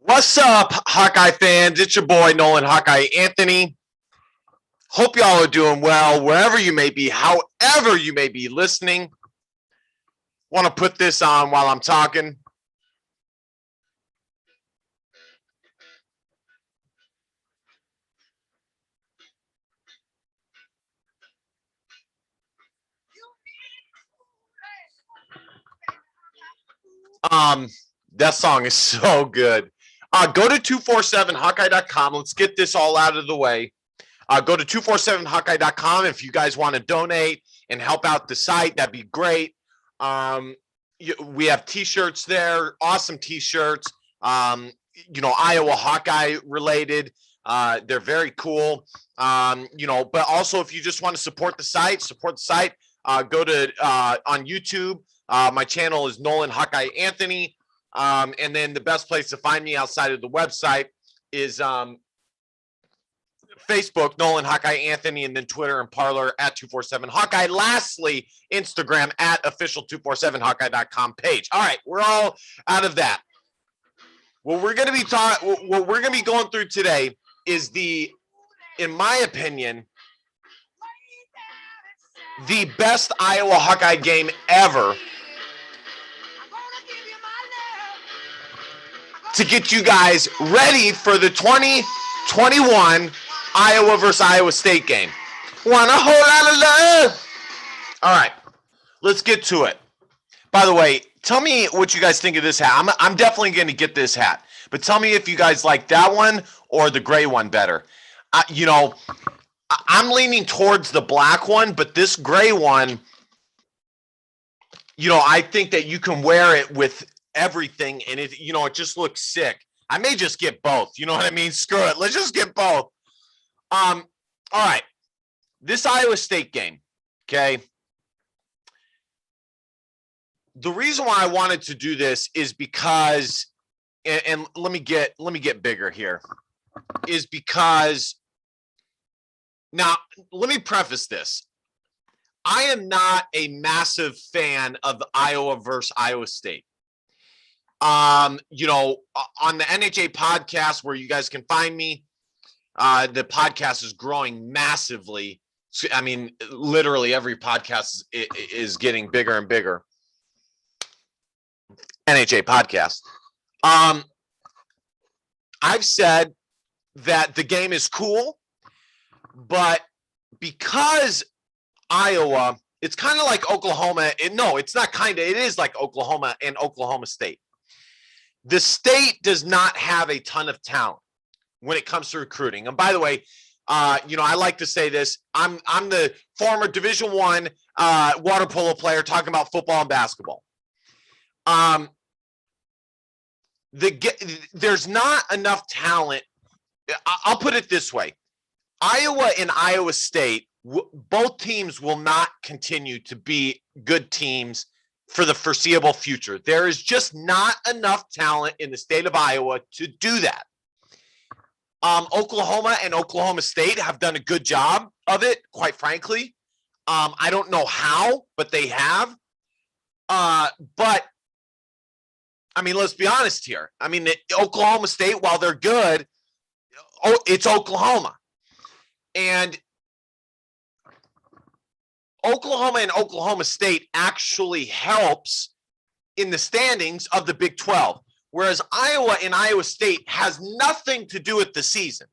What's up, Hawkeye fans? It's your boy, Nolan Hawkeye Anthony. Hope y'all are doing well wherever you may be, however you may be listening. Want to put this on while I'm talking. That song is so good. Go to 247hawkeye.com. Let's get this all out of the way. Go to 247hawkeye.com if you guys want to donate and help out the site. That'd be great. We have t-shirts there, awesome t-shirts. Iowa Hawkeye related. They're very cool. But also if you just want to support the site, go to on YouTube. My channel is Nolan Hawkeye Anthony. And then the best place to find me outside of the website is Facebook, Nolan Hawkeye Anthony, and then Twitter and Parler at 247 Hawkeye. Lastly, Instagram at official247hawkeye.com page. All right, we're all out of that. What we're going to be going through today is in my opinion, the best Iowa Hawkeye game ever to get you guys ready for the 2021 Iowa versus Iowa State game. Want a whole lot of love. All right, let's get to it. By the way, tell me what you guys think of this hat. I'm definitely going to get this hat, but tell me if you guys like that one or the gray one better. I'm leaning towards the black one, but this gray one, I think that you can wear it with everything, and it just looks sick. I may just get both. You know what I mean? Screw it. Let's just get both. All right. This Iowa State game, okay? The reason why I wanted to do this is because, and let me get bigger here, is because, now, let me preface this. I am not a massive fan of Iowa versus Iowa State. On the NHA podcast where you guys can find me, the podcast is growing massively. I mean, literally every podcast is getting bigger and bigger. NHA podcast. I've said that the game is cool, but because Iowa, it's kind of like Oklahoma. It's not kind of. It is like Oklahoma and Oklahoma State. The state does not have a ton of talent when it comes to recruiting. And by the way, I like to say this. I'm the former Division I water polo player talking about football and basketball. There's not enough talent. I'll put it this way. Iowa and Iowa State, both teams will not continue to be good teams for the foreseeable future. There is just not enough talent in the state of Iowa to do that. Oklahoma and Oklahoma State have done a good job of it, quite frankly. I don't know how, but they have. But, I mean, let's be honest here. I mean, Oklahoma State, while they're good, it's Oklahoma. And Oklahoma and Oklahoma State actually helps in the standings of the Big 12, whereas Iowa and Iowa State has nothing to do with the season.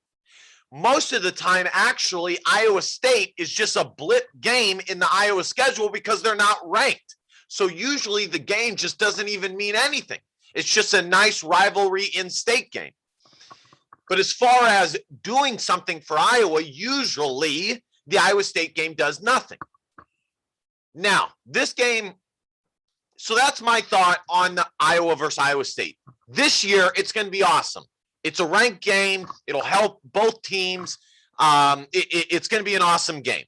Most of the time, actually, Iowa State is just a blip game in the Iowa schedule because they're not ranked. So usually the game just doesn't even mean anything. It's just a nice rivalry in-state game. But as far as doing something for Iowa, usually the Iowa State game does nothing. Now, this game, so that's my thought on the Iowa versus Iowa State. This year, it's going to be awesome. It's a ranked game. It'll help both teams. It's going to be an awesome game.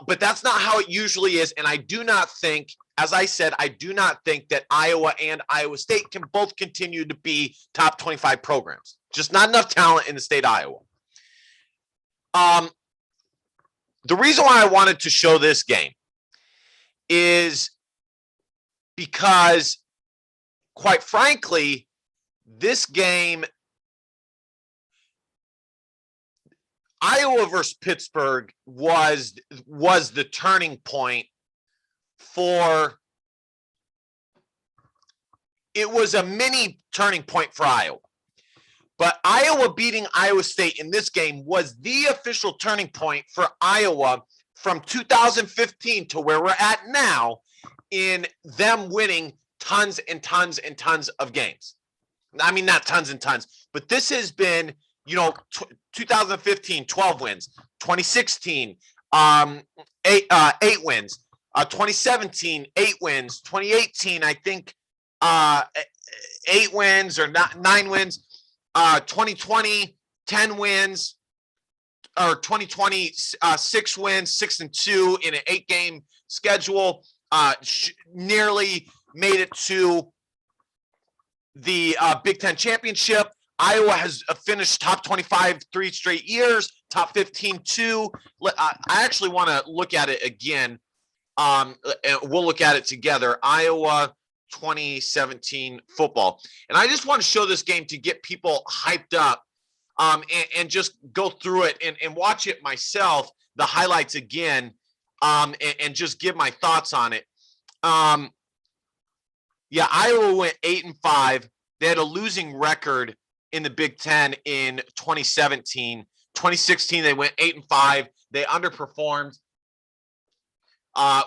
But that's not how it usually is. And I do not think, as I said, I do not think that Iowa and Iowa State can both continue to be top 25 programs. Just not enough talent in the state of Iowa. The reason why I wanted to show this game is because, quite frankly, this game, Iowa versus Pittsburgh was the turning point for. It was a mini turning point for Iowa. But Iowa beating Iowa State in this game was the official turning point for Iowa from 2015 to where we're at now in them winning tons and tons and tons of games. I mean, not tons and tons, but this has been, 2015, 12 wins, 2016, 8 wins, 2017, 8 wins, 2018, I think 8 wins or 9 wins. 2020, 10 wins, or 2020, 6 wins, 6-2 in an 8-game schedule. Nearly made it to the Big Ten championship. Iowa has finished top 25 3 straight years, top 15 2. I actually want to look at it again. We'll look at it together. Iowa 2017 football. And I just want to show this game to get people hyped up, and just go through it and watch it myself, the highlights again, and just give my thoughts on it. Yeah, Iowa went 8-5. They had a losing record in the Big Ten in 2017. 2016, they went 8-5. They underperformed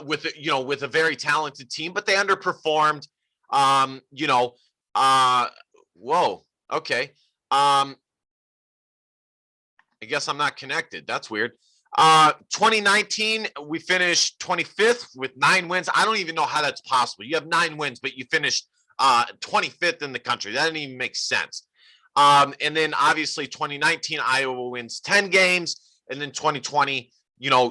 with a very talented team, but they underperformed. Whoa, okay. I guess I'm not connected. That's weird. 2019, we finished 25th with 9 wins. I don't even know how that's possible. You have 9 wins, but you finished 25th in the country. That doesn't even make sense. And then obviously 2019, Iowa wins 10 games, and then 2020,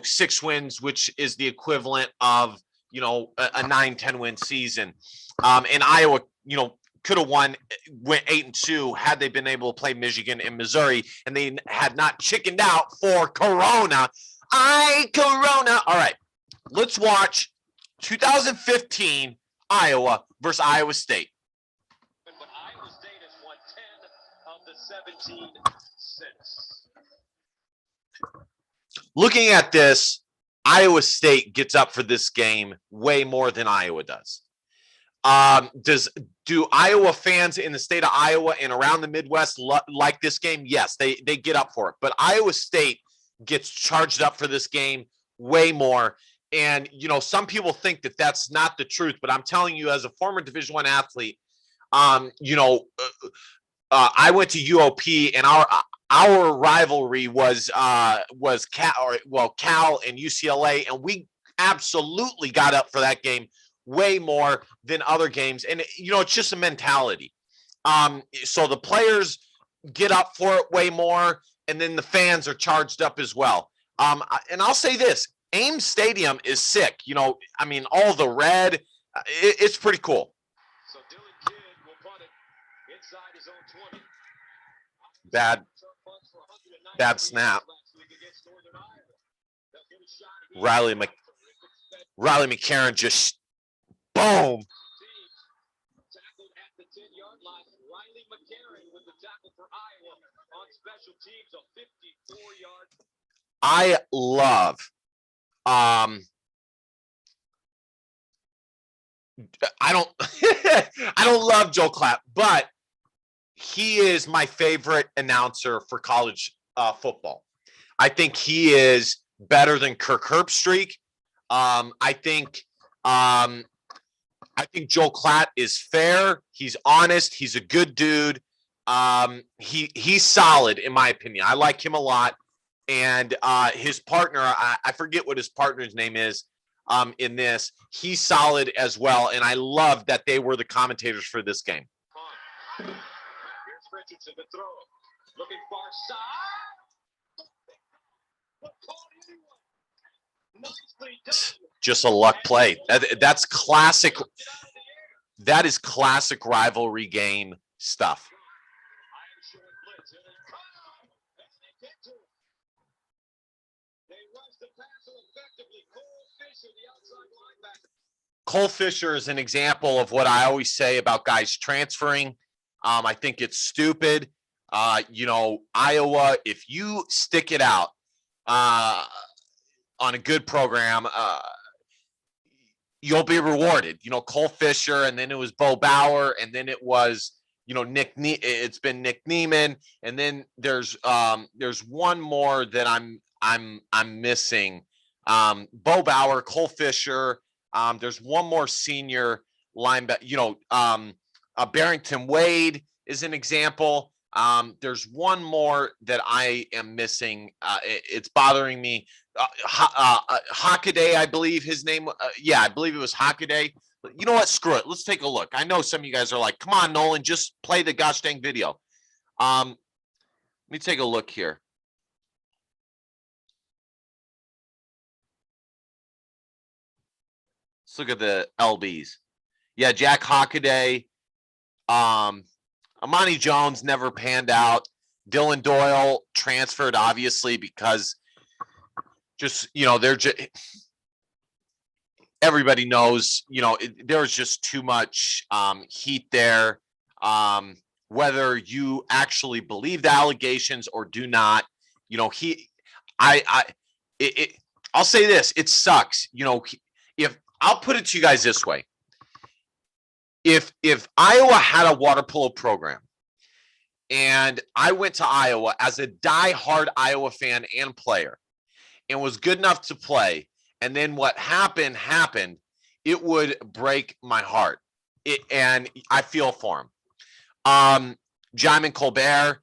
6 wins, which is the equivalent of, a 9-10 win season. And Iowa, could have went 8-2 had they been able to play Michigan and Missouri, and they had not chickened out for Corona. Corona. All right, let's watch 2015 Iowa versus Iowa State. But Iowa State has won 10 of the 17 since. Looking at this, Iowa State gets up for this game way more than Iowa does. Do Iowa fans in the state of Iowa and around the Midwest like this game? Yes, they get up for it. But Iowa State gets charged up for this game way more. And, some people think that that's not the truth. But I'm telling you, as a former Division I athlete, I went to UOP, and our rivalry was Cal and UCLA, and we absolutely got up for that game way more than other games. And it's just a mentality. So the players get up for it way more, and then the fans are charged up as well. And I'll say this: Ames Stadium is sick. All the red, it's pretty cool. So Dylan Kidd will punt it inside his own 20. Bad snap. Riley McCarron just boom. Tackled at the 10-yard line. Riley McCarron with the tackle for Iowa on special teams, a 54-yard. I love I don't I don't love Joe Clapp, but he is my favorite announcer for college football. I think he is better than Kirk Herbstreit. I think Joe Klatt is fair. He's honest. He's a good dude. He's solid in my opinion. I like him a lot. And his partner, I forget what his partner's name is in this. He's solid as well. And I love that they were the commentators for this game. Here's Richardson to throw. Looking far side. Nicely done. Just a luck play. That's classic. That is classic rivalry game stuff. Cole Fisher is an example of what I always say about guys transferring. I think it's stupid. You know, Iowa, if you stick it out on a good program, you'll be rewarded. You know, Cole Fisher, and then it was Bo Bauer, and then it was, you know, it's been Nick Neiman, and then there's one more that I'm missing. Bo Bauer, Cole Fisher. There's one more senior linebacker. You know, Barrington Wade is an example. There's one more that I am missing. It's bothering me. Hawkeye, I believe his name. Yeah, I believe it was Hawkeye. You know what? Screw it. Let's take a look. I know some of you guys are like, "Come on, Nolan, just play the gosh dang video." Let me take a look here. Let's look at the LBs. Yeah, Jack Hockaday. Amani Jones never panned out. Dylan Doyle transferred, obviously, because just, you know, they're just, everybody knows, you know, there was just too much heat there. Whether you actually believe the allegations or do not, you know, I'll say this, it sucks. You know, if I'll put it to you guys this way. If Iowa had a water polo program and I went to Iowa as a diehard Iowa fan and player and was good enough to play, and then what happened, it would break my heart. And I feel for him. Jamin Colbert,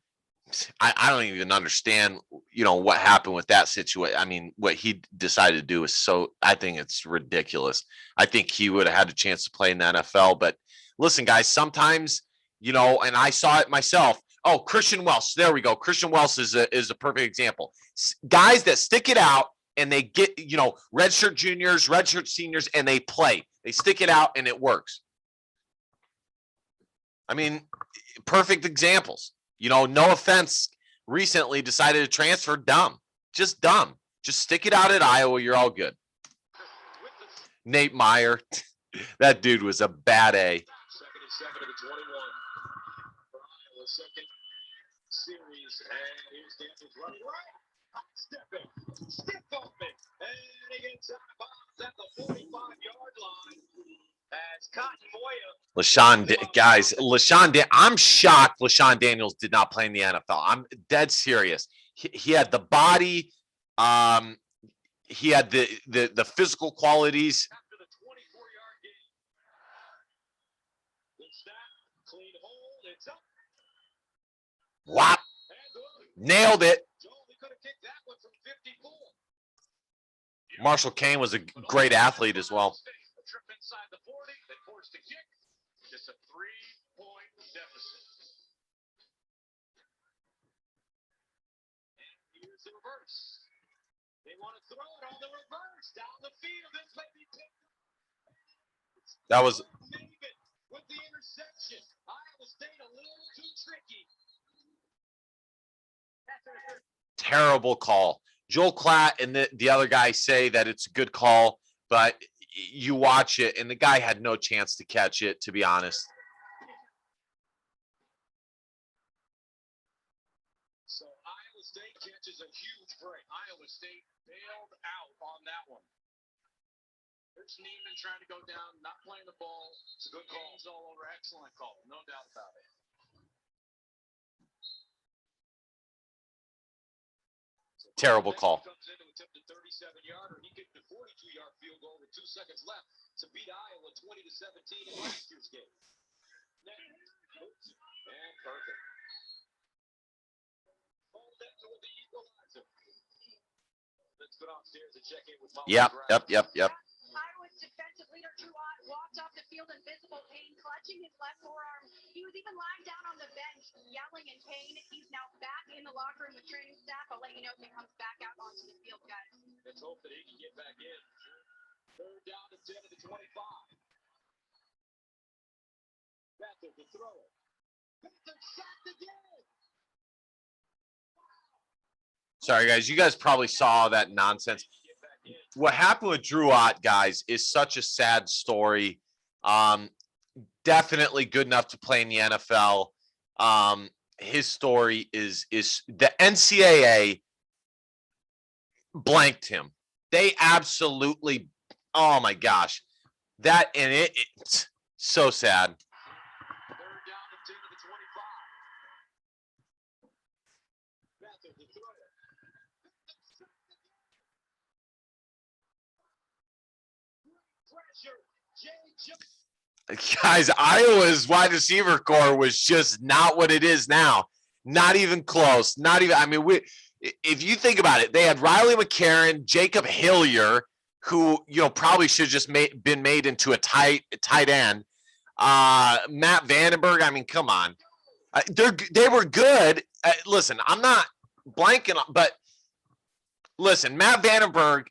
I don't even understand, you know, what happened with that situation. I mean, what he decided to do is I think it's ridiculous. I think he would have had a chance to play in the NFL. But listen, guys, sometimes, you know, and I saw it myself. Oh, Christian Welsh. There we go. Christian Welsh is a perfect example. Guys that stick it out and they get, you know, redshirt juniors, redshirt seniors, and they play. They stick it out and it works. I mean, perfect examples. You know, no offense, recently decided to transfer. Dumb. Just dumb. Just stick it out at Iowa. You're all good. Nate Meyer. That dude was a bad A. 2nd and 7 to the 21 for Iowa. Second series. And here's Daniels running right. Stepping. Stiff open. And he gets out of bounds at the 45-yard line. As Cotton Moya. Guys, I'm shocked LaShawn Daniels did not play in the NFL. I'm dead serious. He had the body. He had the physical qualities. After the 24-yard gain. Good snap. Clean hold. It's up. Whop. Nailed it. Joel, he could have kicked that one from 54. Marshall Kane was a great athlete as well. A trip inside the 40. They forced a kick. Just a 3-point deficit. And here's the reverse. They want to throw it on the reverse down the field. This may be picked up. That was with the interception. Iowa State a little too tricky. terrible call. Joel Klatt and the other guy say that it's a good call, but you watch it and the guy had no chance to catch it, to be honest. So Iowa State catches a huge break. Iowa State bailed out on that one. There's Neiman trying to go down, not playing the ball. It's a good call. It's all over. Excellent call. No doubt about it. So Terrible call. Comes in to attempt a 37-yarder. He kicked a 42-yard field goal with 2 seconds left to beat Iowa 20-17 in last year's game. And perfect. Let's go downstairs and check in with Molly. Yep. Iowa's defensive leader, Drew Ott, walked off the field in visible pain, clutching his left forearm. He was even lying down on the bench, yelling in pain. He's now back in the locker room with training staff. I'll let you know if he comes back out onto the field, guys. Let's hope that he can get back in. Third down to 10 at the 25. Panther to throw it. Panther sacked again. Sorry, guys. You guys probably saw that nonsense. What happened with Drew Ott, guys, is such a sad story. Definitely good enough to play in the NFL. His story is the NCAA blanked him. They absolutely, oh my gosh, that and it's so sad. Third down to 10 to the 25. Beathard to throw it. Pressure. Guys, Iowa's wide receiver core was just not what it is now. Not even close. Not even. I mean, if you think about it, they had Riley McCarron, Jacob Hillier, who probably should have just been made into a tight end. Matt Vandenberg. I mean, come on, they were good. Listen, I'm not blanking, but listen, Matt Vandenberg.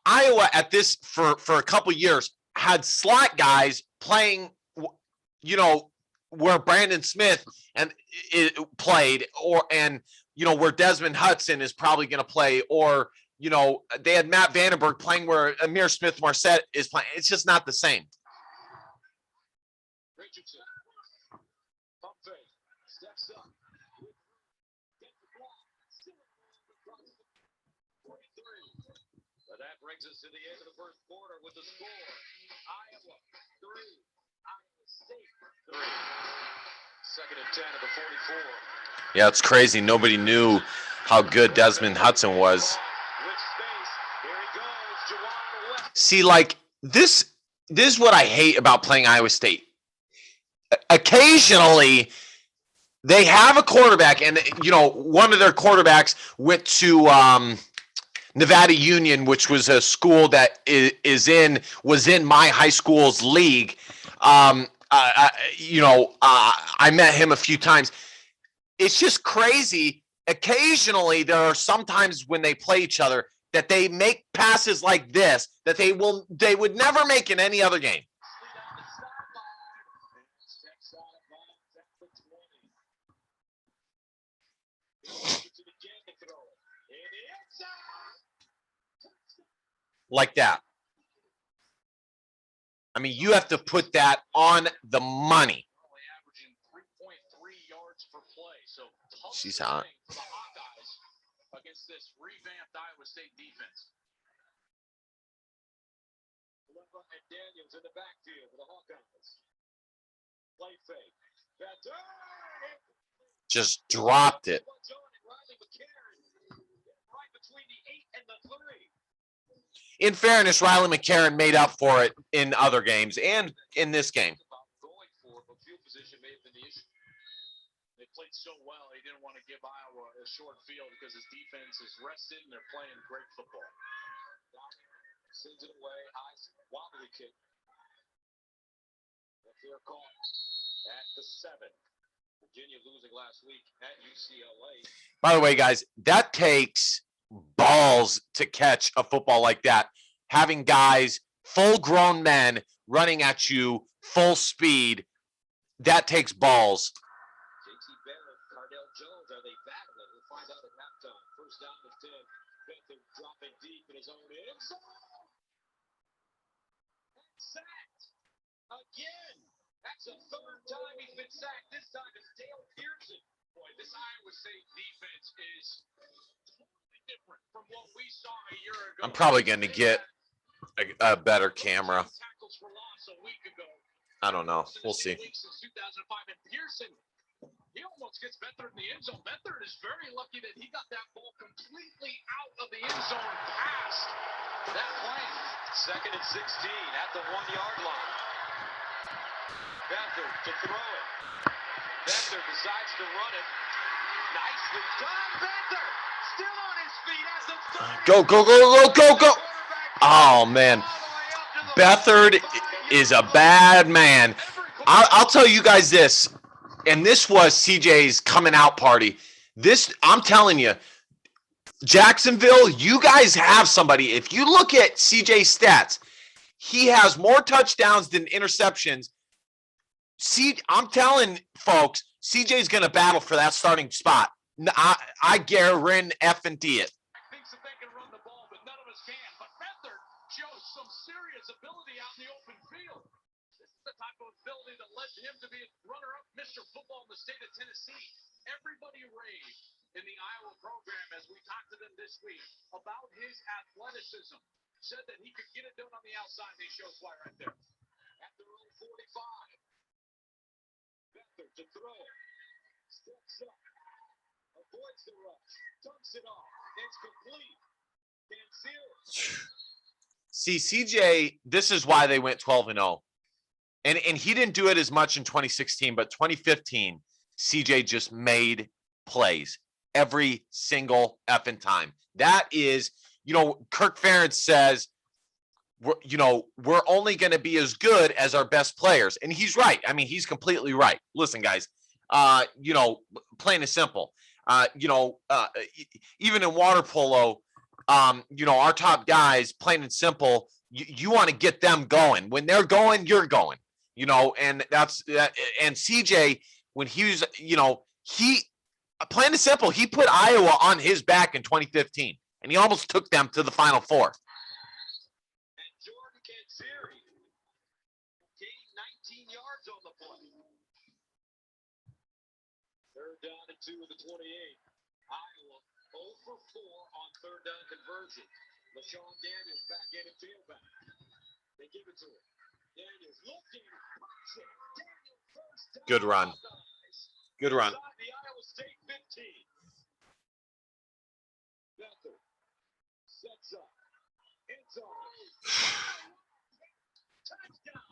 Iowa at this for a couple years had slot guys playing, where Brandon Smith and it played, where Desmond Hudson is probably going to play, or they had Matt Vandenberg playing where Amir Smith-Marset is playing. It's just not the same. Richardson. Pump fake. Steps up. Gets the block. Still 43. But that brings us to the end of the first quarter with the score. Iowa 3. Iowa State 3. Second and 10 of the 44. Yeah, it's crazy. Nobody knew how good Desmond Hudson was. With space. Here he goes. Juwan West. See, like this is what I hate about playing Iowa State. Occasionally, they have a quarterback, and one of their quarterbacks went to Nevada Union, which was a school that was in my high school's league. I met him a few times. It's just crazy. Occasionally, there are sometimes when they play each other that they make passes like this that they would never make in any other game. Like that. I mean, you have to put that on the money. Averaging 3.3 yards per play. So she's hot. For the Hawkeyes against this revamped Iowa State defense. Leva and Daniels in the backfield for the Hawkeyes. Play fake. Just dropped it. Right between the 8 and the 3. In fairness, Riley McCarron made up for it in other games and in this game. Going for it, but field position may have been the issue. They played so well, he didn't want to give Iowa a short field because his defense is rested and they're playing great football. Sends it away, high wobbly kick. Fair call at the 7. Virginia losing last week at UCLA. By the way, guys, that takes balls to catch a football like that. Having guys, full-grown men, running at you full speed, that takes balls. JT Barrett, Cardell Jones, are they battling? We'll find out at halftime. First down to 10. Beathard dropping deep in his own end zone. Sacked again. That's the third time he's been sacked. This time it's Dale Pearson. Boy, this Iowa State defense is different from what we saw a year ago. I'm probably going to get a better camera. I don't know. We'll see. Since 2005, and Pearson, he almost gets Beathard in the end zone. Beathard is very lucky that he got that ball completely out of the end zone past that plane. Second and 16 at the 1-yard line. Beathard to throw it. Beathard decides to run it. Nicely done, Beathard. Still on his feet as the Go. Oh, man. Beathard is a bad man. I'll tell you guys this, and this was CJ's coming out party. I'm telling you, Jacksonville, you guys have somebody. If you look at CJ's stats, he has more touchdowns than interceptions. I'm telling folks, CJ's going to battle for that starting spot. I guarantee it. Thinks that they can run the ball, but none of us can. But Beathard shows some serious ability out in the open field. This is the type of ability that led him to be runner-up Mr. Football in the state of Tennessee. Everybody raved in the Iowa program as we talked to them this week about his athleticism. Said that he could get it done on the outside. They show why right there. At their own 45. Becker to throw. Steps up. Avoids the rush. Dunks it off. It's complete. Can't seal it. See, CJ, this is why they went 12-0. And he didn't do it as much in 2016, but 2015, CJ just made plays every single effing time. That is, Kirk Ferentz says, we're only going to be as good as our best players. And he's right. I mean, he's completely right. Listen, guys, plain and simple, even in water polo, our top guys, plain and simple, you want to get them going. When they're going, you're going, and that's that. And CJ, when he was, plain and simple, he put Iowa on his back in 2015, and he almost took them to the Final Four. And Jordan Kanseri gained 19 yards on the play. Third down and 2 of the 28. Iowa 0 for 4 on third down conversion. LaShawn Daniels back in and tailback. They give it to him. Daniels looking. Daniels first down. Good run. Good run. Inside the Iowa State 15. Becker sets up. It's on. Touchdown.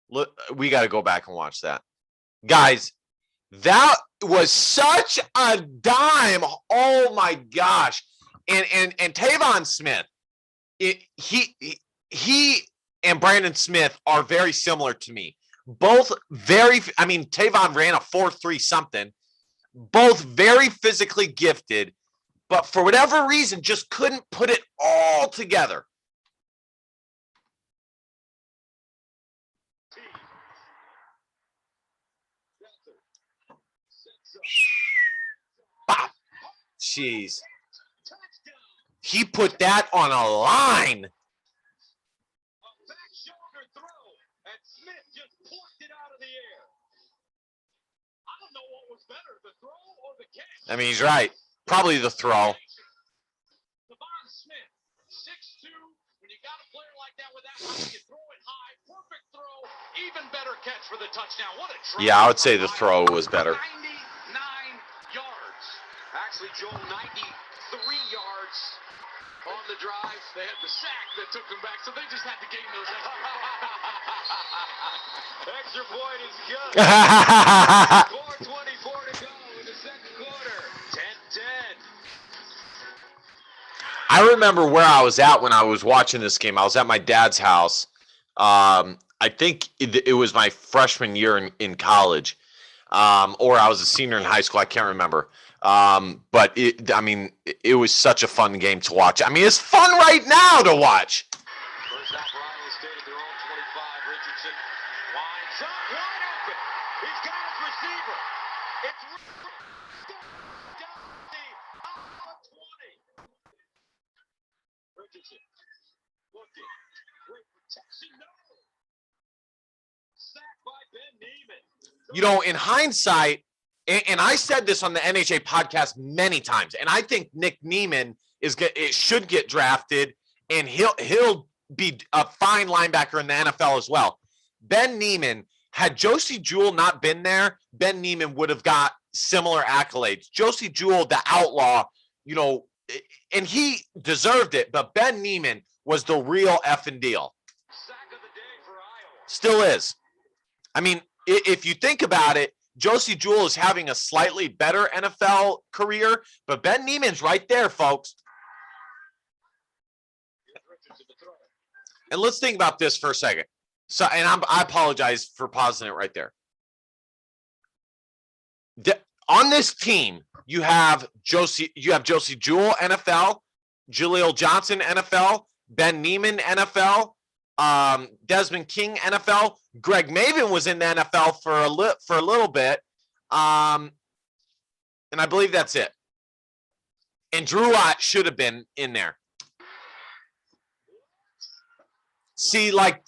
Look, we got to go back and watch that. Guys, that was such a dime. Oh my gosh. And Tavon Smith, he and Brandon Smith are very similar to me. Both Tavon ran a 4.3 something. Both very physically gifted, but for whatever reason, just couldn't put it all together. Bop. Jeez. He put that on a line. A back shoulder throw, and Smith just plucked it out of the air. I don't know what was better, the throw or the catch. I mean, he's right. Probably the throw. Devon Smith, 6'2". When you got a player like that with that height, you throw it high. Perfect throw. Even better catch for the touchdown. What a try. Yeah, I would say the throw was better. 99 yards. Actually, Joel, 93 yards on the drive. They had the sack that took them back, so they just had to gain those extra point is good. Score 24 to go in the second quarter. 10-10. I remember where I was at when I was watching this game. I was at my dad's house. I think it was my freshman year in college, or I was a senior in high school. I can't remember. But it was such a fun game to watch. I mean, it's fun right now to watch. First half, Iowa State at their own 25. Richardson winds up wide open. He's got his receiver. It's down the 20. Richardson looking. Great protection. No. Sacked by Ben Neiman. In hindsight, and I said this on the NHA podcast many times, and I think Nick Neiman should get drafted, and he'll be a fine linebacker in the NFL as well. Ben Neiman, had Josie Jewell not been there, Ben Neiman would have got similar accolades. Josie Jewell, the outlaw, and he deserved it, but Ben Neiman was the real effing deal. Sack of the day for Iowa. Still is. I mean, if you think about it, Josie Jewell is having a slightly better NFL career, but Ben Neiman's right there, folks. And let's think about this for a second. So, and I apologize for pausing it right there. On this team, you have Josie Jewell, NFL, Jaleel Johnson, NFL, Ben Neiman, NFL, Desmond King, NFL. Greg Maven was in the NFL for a little bit, and I believe that's it. And Drew Ott should have been in there. See, like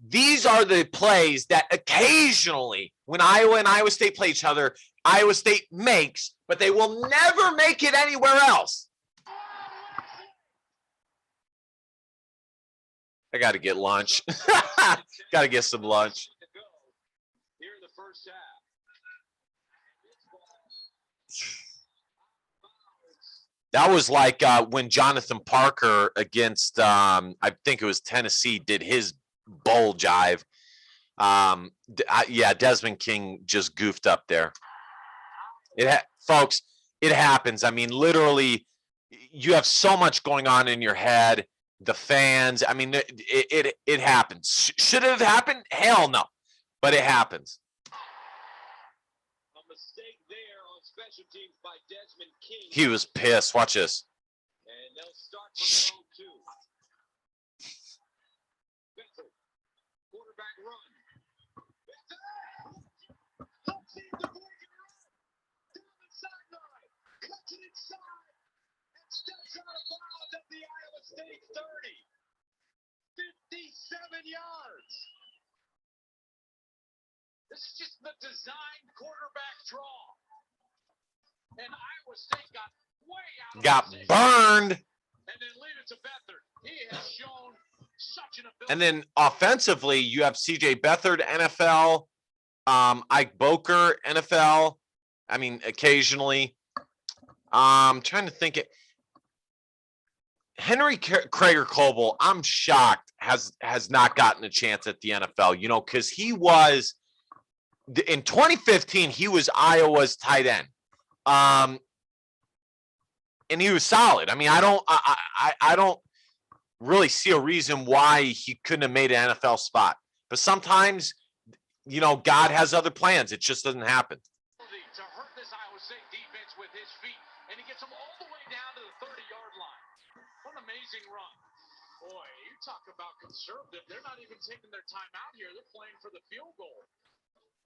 These are the plays that occasionally, when Iowa and Iowa State play each other, Iowa State makes, but they will never make it anywhere else. I got to get lunch. Got to get some lunch. Here in the first half. That was like when Jonathan Parker against, I think it was Tennessee, did his bowl jive. Yeah, Desmond King just goofed up there. Folks, it happens. I mean, literally, you have so much going on in your head. The fans, I mean, it happens. Should it have happened? Hell no, but it happens. A mistake there on special teams by Desmond King. He was pissed. Watch this. And they'll start from 0-2. Beathard, quarterback run. Beathard! Hooks in the breaking run. Down the sideline. Cuts it inside. And steps out of bounds at the Iowa State 30. 57 yards. This is just the designed quarterback draw. And Iowa State got way out of position. Burned. And then leave it to Beathard. He has shown such an ability. And then offensively, you have CJ Beathard, NFL, Ike Boker, NFL. I mean, occasionally. I'm trying to think it. Henry Krager-Coble, I'm shocked, has not gotten a chance at the NFL, you know, because he was in 2015, he was Iowa's tight end. And he was solid. I mean, I don't really see a reason why he couldn't have made an NFL spot. But sometimes, you know, God has other plans. It just doesn't happen. To hurt this Iowa State defense with his feet, and he gets them all the way down to the 30-yard line. What an amazing run. Boy, you talk about conservative. They're not even taking their time out here. They're playing for the field goal.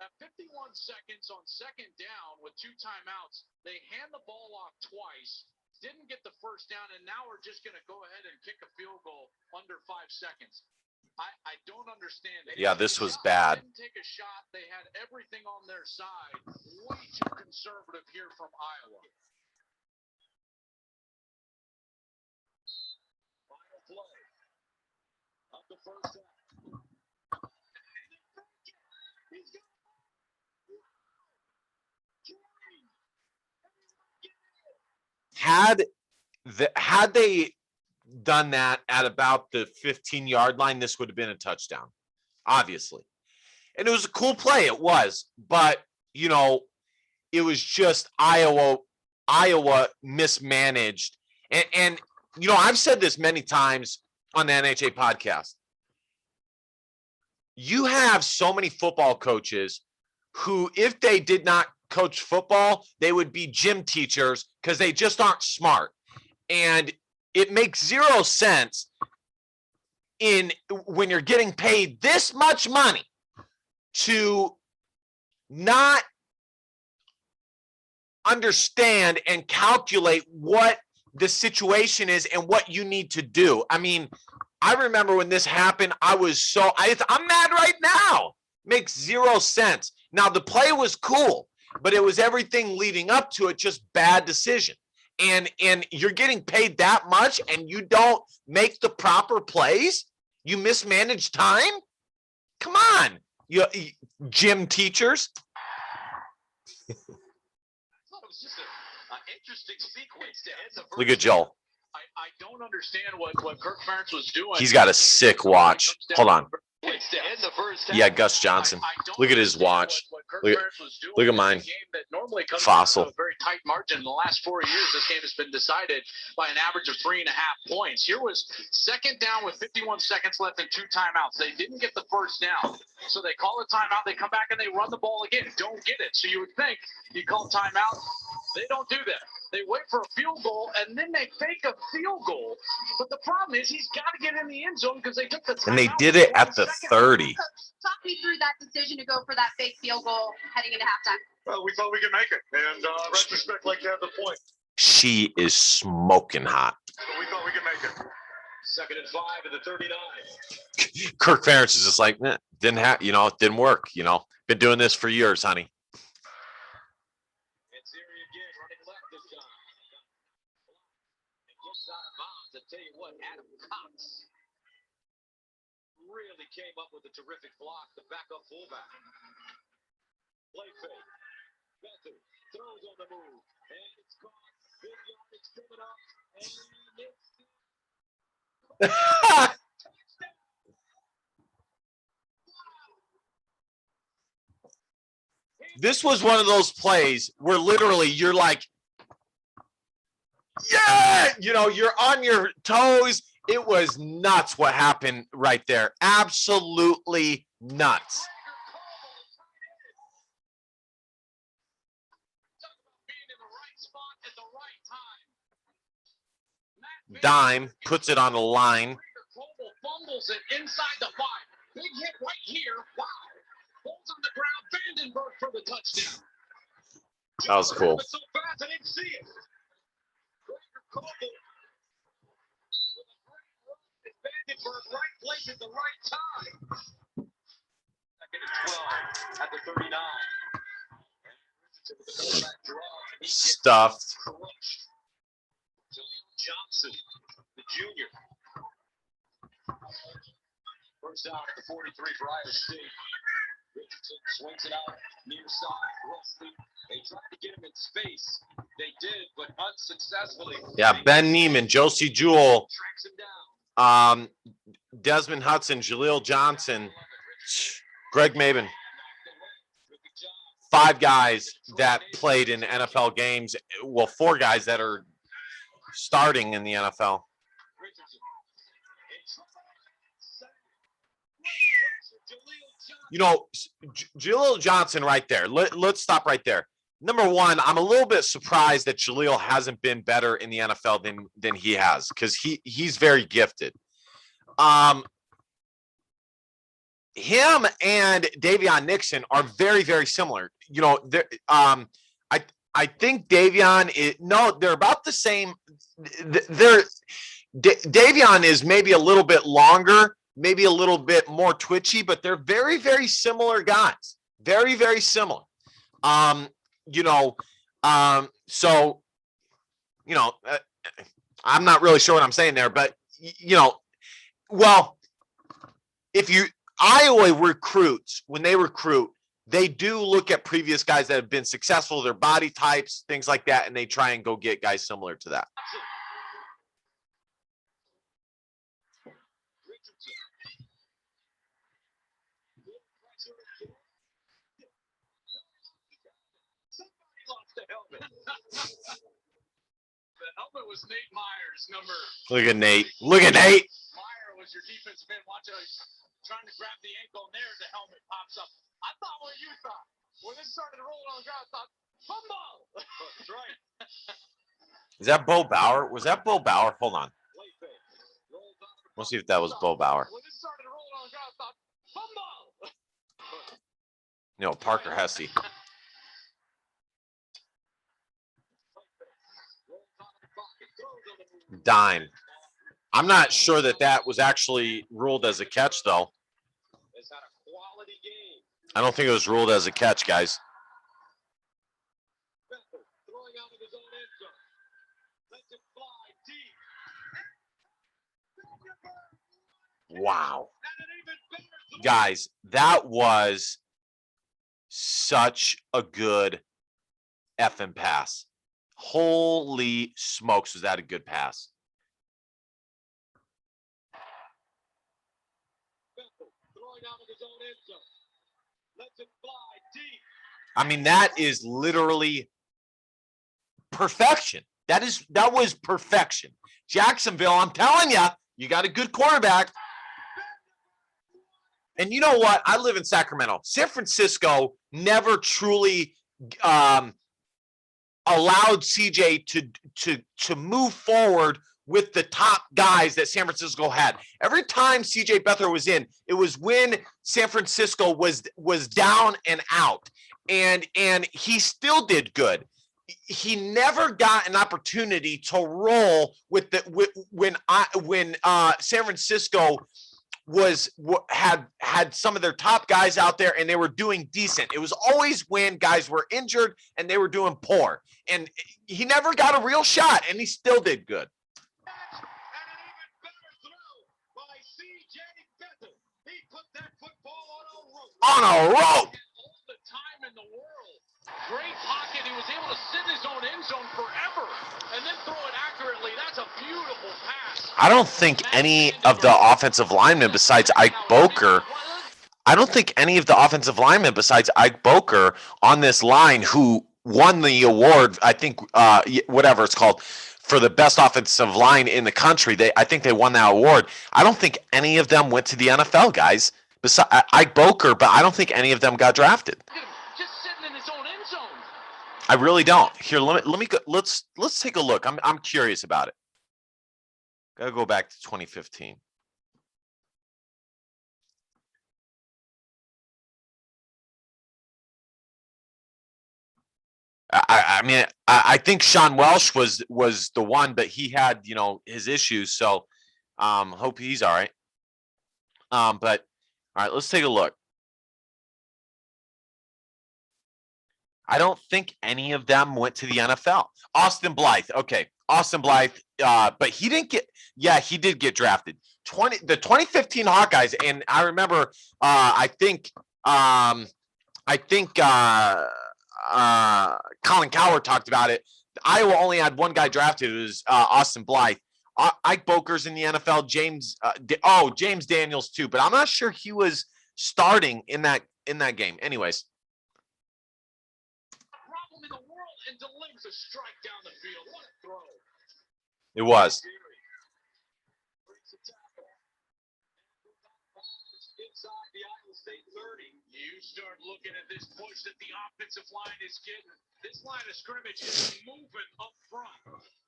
At 51 seconds on second down with 2 timeouts, they hand the ball off twice, didn't get the first down, and now we're just going to go ahead and kick a field goal under 5 seconds. I don't understand. Yeah, this was bad. They didn't take a shot. They had everything on their side. Way too conservative here from Iowa. Final play of the first half. He's got Had they done that at about the 15-yard line, this would have been a touchdown, obviously. And it was a cool play. It was, but you know, it was just Iowa mismanaged. And you know, I've said this many times on the NHA podcast. You have so many football coaches who, if they did not coach football, they would be gym teachers because they just aren't smart. And it makes zero sense when you're getting paid this much money to not understand and calculate what the situation is and what you need to do. I mean, I remember when this happened, I'm mad right now. Makes zero sense. Now, the play was cool, but it was everything leading up to it, just bad decision. And you're getting paid that much and you don't make the proper plays? You mismanage time? Come on, you gym teachers. It was just an interesting sequence to end the first. Look at Joel. I don't understand what Kirk Ferentz was doing. He's got a sick watch. Hold on. To end the first half. Yeah, Gus Johnson. Look at his watch. Look at mine. A game that normally comes Fossil. down to a very tight margin. In the last 4 years, this game has been decided by an average of 3.5 points. Here was second down with 51 seconds left and 2 timeouts. They didn't get the first down, so they call a timeout. They come back and they run the ball again. Don't get it. So you would think you call timeout. They don't do that. They wait for a field goal, and then they fake a field goal. But the problem is he's got to get in the end zone because they took the timeout. And they did it at the 30. Talk me through that decision to go for that fake field goal heading into halftime. Well, we thought we could make it, and retrospect like to have the point. She is smoking hot. So we thought we could make it. Second and 5 at the 39. Kirk Ferentz is just like, didn't have, it didn't work. Been doing this for years, honey. It's Erie again, running left this time. And gets out of bounds. I tell you what, Adam Cox really came up with a terrific block, the backup fullback. Play fake. Becker throws on the move. And it's caught. Big yardage coming up. And it's This was one of those plays where literally you're like, yeah, you're on your toes. It was nuts what happened right there. Absolutely nuts. Dime puts it on the line. Fumbles it inside the 5. Big hit right here. Wow. Holds on the ground. Vandenberg for the touchdown. That was cool. So fast I didn't see it. Vandenberg right place at the right time. Second and 12 at the 39. Stuffed. Johnson, the junior. First down at the 43 for Iowa State. Richardson swings it out near side. Wesley. They tried to get him in space. They did, but unsuccessfully. Yeah, Ben Neiman, Josie Jewell, Tracks him down. Desmond Hudson, Jaleel Johnson, Greg Maben. 5 guys that played in NFL games. Well, 4 guys that are starting in the NFL. Jaleel Johnson right there. Let's stop right there. Number one, I'm a little bit surprised that Jaleel hasn't been better in the NFL than he has, because he's very gifted. Him and Davion Nixon are very, very similar. I think Davion is they're about the same. Davion is maybe a little bit longer, maybe a little bit more twitchy, but they're very, very similar guys. Very, very similar. I'm not really sure what I'm saying there, but Iowa recruits, when they recruit, they do look at previous guys that have been successful, their body types, things like that, and they try and go get guys similar to that. The helmet was Nate Myers, number. Look at Nate. Look at Nate. Meyer was your defensive end. Watch out, he's trying to grab the ankle, and there the helmet pops up. I thought what you thought. When this started rolling on the ground, I thought, fumble. That's right. Is that Bo Bauer? Was that Bo Bauer? Hold on. We'll see if that was Bo Bauer. When this started rolling on the ground, I thought, fumble. Parker Hesse. Dime. I'm not sure that was actually ruled as a catch, though. I don't think it was ruled as a catch, guys. Wow. Guys, that was such a good effing pass. Holy smokes, was that a good pass? I mean, that is literally perfection. That was perfection. Jacksonville, I'm telling you, you got a good quarterback. And you know what? I live in Sacramento. San Francisco never truly allowed CJ to move forward with the top guys that San Francisco had. Every time CJ Beathard was in, it was when San Francisco was down and out. And he still did good. he never got an opportunity to roll with when San Francisco had some of their top guys out there and they were doing decent. It was always when guys were injured and they were doing poor. And he never got a real shot, and he still did good. On a rope. All the time in the world. Great pocket. He was able to sit in his own end zone forever and then throw it accurately. That's a beautiful pass. I don't think any of the offensive linemen besides Ike Boker, on this line who won the award, I think, whatever it's called, for the best offensive line in the country. I think they won that award. I don't think any of them went to the NFL, guys. Besides Ike Boker, but I don't think any of them got drafted. Just sitting in his own end zone. I really don't. Here, let me go. Let's take a look. I'm curious about it. Gotta go back to 2015. I mean, I think Sean Welsh was the one, but he had, his issues. So, hope he's all right. But all right, let's take a look. I don't think any of them went to the NFL. Austin Blythe. Okay. Austin Blythe. But he didn't get, he did get drafted. The 2015 Hawkeyes. And I remember, I think Colin Cowherd talked about it. Iowa only had one guy drafted. It was Austin Blythe. Ike Boker's in the NFL. James Daniels too, but I'm not sure he was starting in that game. Anyways, Problem in the world and delivers a strike down the field. What a throw! it was. Inside the Iowa State 30. You start looking at this push that the offensive line is getting. This line of scrimmage is moving up front.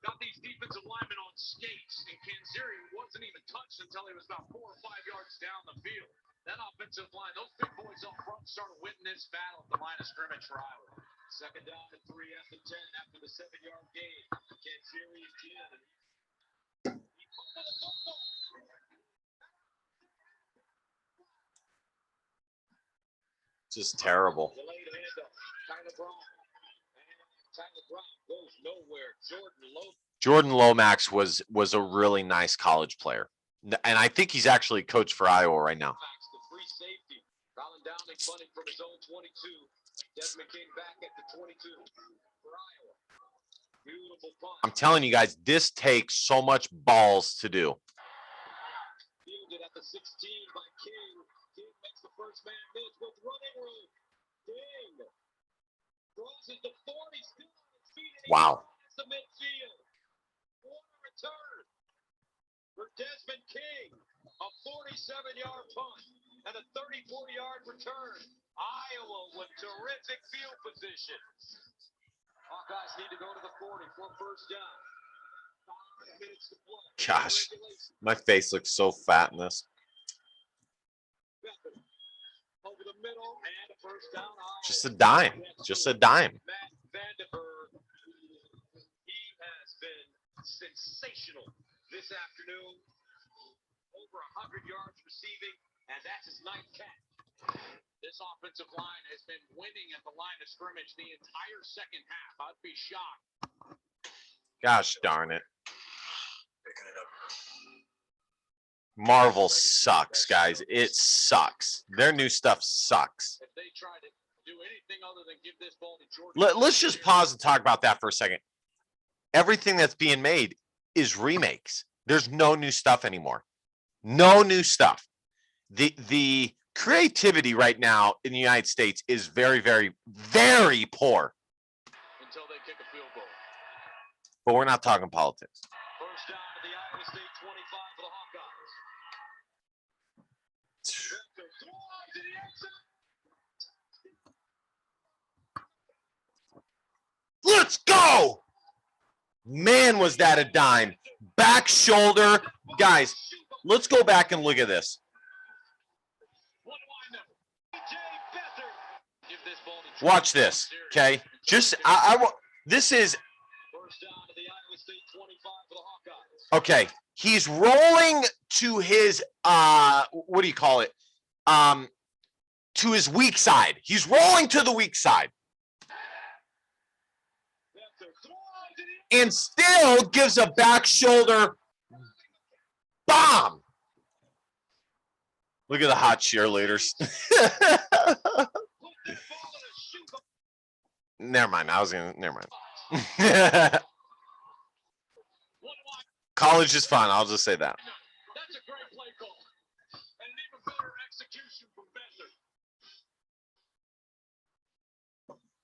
Got these defensive linemen on skates, and Kanzeri wasn't even touched until he was about 4 or 5 yards down the field. That offensive line, those big boys up front started winning this battle at the line of scrimmage for Iowa. Second down and 3 after 10 after the 7-yard gain. Kanzeri again. He fumbled the football. Just terrible. Delayed handoff. Tyler Brown. And Tyler Brown goes nowhere. Jordan Lomax was a really nice college player. And I think he's actually coach for Iowa right now. The free safety. Colin Downing punting from his own 22. Desmond King back at the 22 for Iowa. Beautiful punt. I'm telling you guys, this takes so much balls to do. Fielded at the 16 by King. King makes the first man miss with running room. King throws it to 40, still on his feet. Wow. The midfield. What a return for Desmond King. A 47-yard punt and a 34-yard return. Iowa with terrific field position. Hawkeyes need to go to the 40 for first down. 5 minutes to play. Gosh, my face looks so fat in this. Over the middle and a first down. Just a dime. Just a dime. Matt Vandenberg, he has been sensational this afternoon. Over 100 yards receiving, and that's his 9th catch. This offensive line has been winning at the line of scrimmage the entire second half. I'd be shocked. Gosh darn it. Marvel sucks, guys. It sucks. Their new stuff sucks. If they try to do anything other than give this ball to Jordan. Let's just pause and talk about that for a second. Everything that's being made is remakes. There's no new stuff anymore. No new stuff. The creativity right now in the United States is very, very, very poor. Until they kick a field goal. But we're not talking politics. First down to the Iowa State 25 for the Hawkeyes. Let's go! Man, was that a dime. Back shoulder. Guys, let's go back and look at this. Watch this, okay? This is First down to the Iowa State 25 for the Hawkeyes. okay. He's rolling to his what do you call it? To his weak side. He's rolling to the weak side. And still gives a back shoulder bomb. Look at the hot cheerleaders. Never mind. Never mind. College is fun. I'll just say that. That's a great play call. And an even better execution from Bender.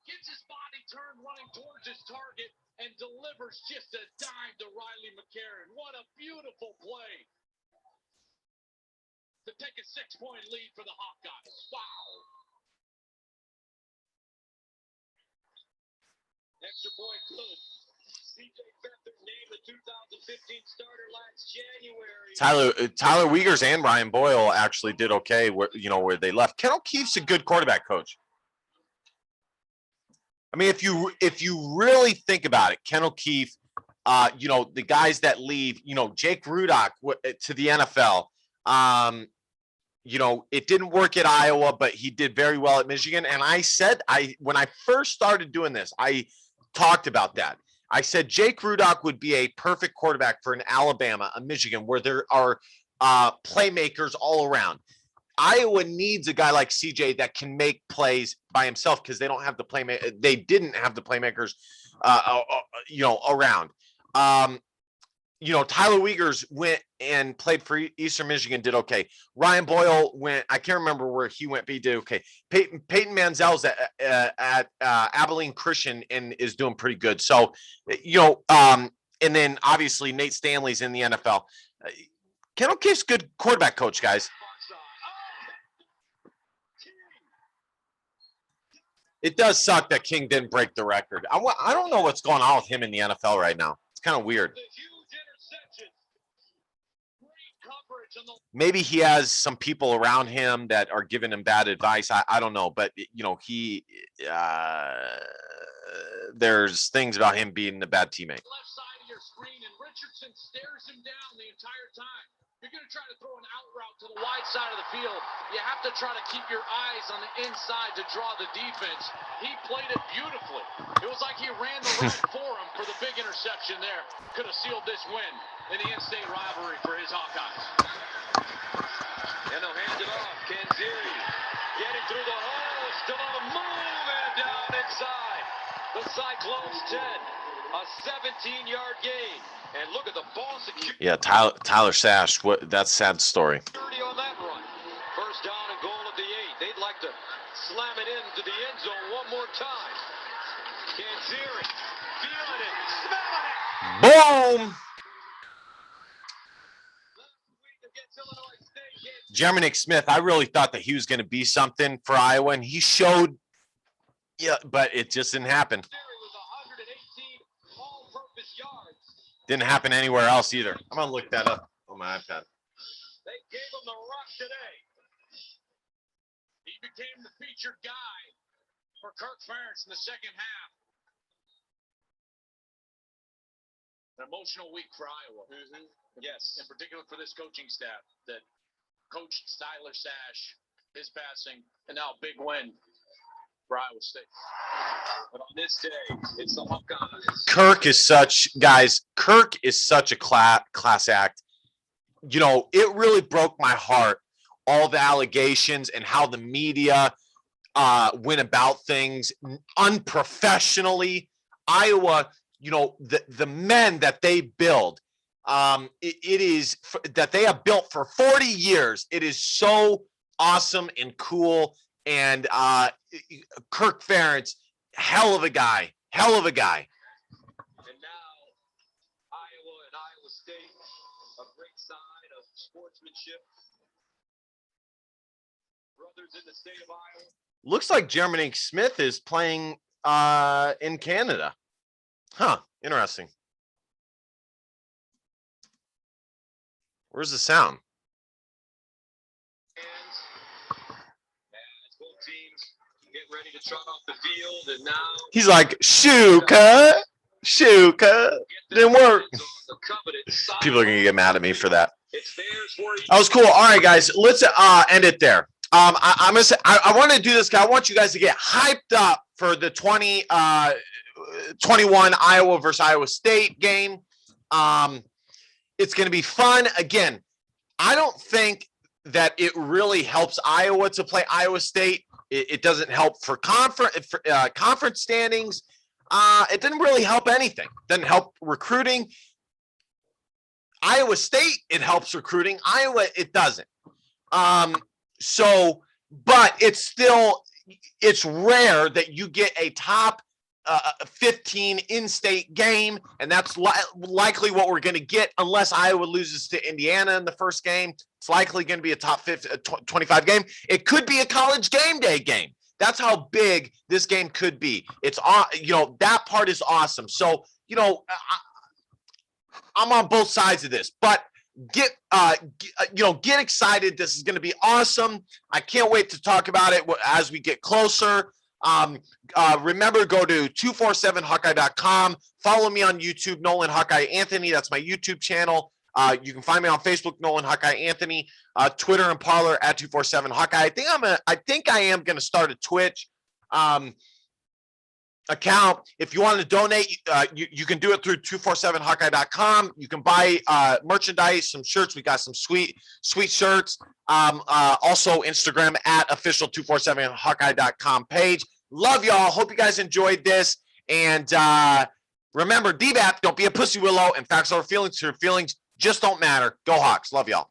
Gets his body turned running towards his target and delivers just a dime to Riley McCarron. What a beautiful play to take a 6-point lead for the Hawkeyes. Wow. Extra point good. CJ Beathard named the 2015 starter last January. Tyler Wiegers and Ryan Boyle actually did okay where they left. Ken O'Keefe's a good quarterback coach. I mean, if you really think about it, Ken O'Keefe, the guys that leave, Jake Rudock to the NFL, it didn't work at Iowa, but he did very well at Michigan. And when I first started doing this, I talked about that. I said Jake Rudock would be a perfect quarterback for an Alabama, a Michigan, where there are playmakers all around. Iowa needs a guy like CJ that can make plays by himself because they don't have the playmaker. They didn't have the playmakers, around. Tyler Wiegers went and played for Eastern Michigan, did okay. Ryan Boyle went. I can't remember where he went, but he did okay. Peyton Manziel's at Abilene Christian and is doing pretty good. So, and then obviously Nate Stanley's in the NFL. Ken O'Keefe's good quarterback coach, guys. It does suck that King didn't break the record. I don't know what's going on with him in the NFL right now. It's kind of weird. Maybe he has some people around him that are giving him bad advice. I don't know, but there's things about him being a bad teammate. Left side of your screen, and Richardson stares him down the entire time. You're going to try to throw an out route to the wide side of the field. You have to try to keep your eyes on the inside to draw the defense. He played it beautifully. It was like he ran the route for him for the big interception there. Could have sealed this win in the in-state rivalry for his Hawkeyes. And they'll hand it off. Kanziri getting through the hole. Still on the move and down inside. The Cyclones 10. A 17-yard gain. And look at the ball security. Yeah, Tyler Sash. That's a sad story. On that run. First down and goal at the 8. They'd like to slam it into the end zone one more time. Kanziri feeling it, smelling it. Boom. Jeremy Smith, I really thought that he was going to be something for Iowa, and he showed, but it just didn't happen. Didn't happen anywhere else either. I'm going to look that up on my iPad. They gave him the rush today. He became the featured guy for Kirk Ferentz in the second half. An emotional week for Iowa. Mm-hmm. Yes, in particular for this coaching staff that coached Tyler Sash, his passing, and now a big win for Iowa State. But on this day, it's the Hawkeyes. Kirk is such a class act. It really broke my heart, all the allegations and how the media went about things unprofessionally. Iowa, the men that they build, it is that they have built for 40 years. It is so awesome and cool. And Kirk Ferentz, hell of a guy. And now, Iowa and Iowa State, a great sign of sportsmanship. Brothers in the state of Iowa. Looks like Jeremy Smith is playing in Canada. Huh, interesting. Where's the sound? As both teams get ready to trot off the field, and now He's like, shoot, cut. Didn't work. People are going to get mad at me for that. That was cool. All right, guys, let's end it there. I'm gonna say I want to do this. I want you guys to get hyped up for the 2021 Iowa versus Iowa State game. It's going to be fun. Again, I don't think that it really helps Iowa to play Iowa State. It doesn't help for conference standings. It didn't really help anything. Doesn't help recruiting. Iowa State, it helps recruiting. Iowa, it doesn't. But it's rare that you get a top 15 in-state game, and that's likely what we're going to get unless Iowa loses to Indiana in the first game. It's likely going to be a top 25 game. It could be a college game day game. That's how big this game could be. It's that part is awesome. So, I'm on both sides of this, but get excited. This is going to be awesome. I can't wait to talk about it as we get closer. Remember, go to 247hawkeye.com. Follow me on YouTube, Nolan Hawkeye Anthony. That's my YouTube channel. You can find me on Facebook, Nolan Hawkeye Anthony. Twitter and Parler at 247hawkeye. I think I am going to start a Twitch account. If you want to donate, you can do it through 247hawkeye.com. You can buy merchandise, some shirts. We got some sweet shirts. Also Instagram at official 247hawkeye.com page. Love y'all. Hope you guys enjoyed this. And remember, DBAP, don't be a pussy willow, and facts over feelings. Your feelings just don't matter. Go Hawks. Love y'all.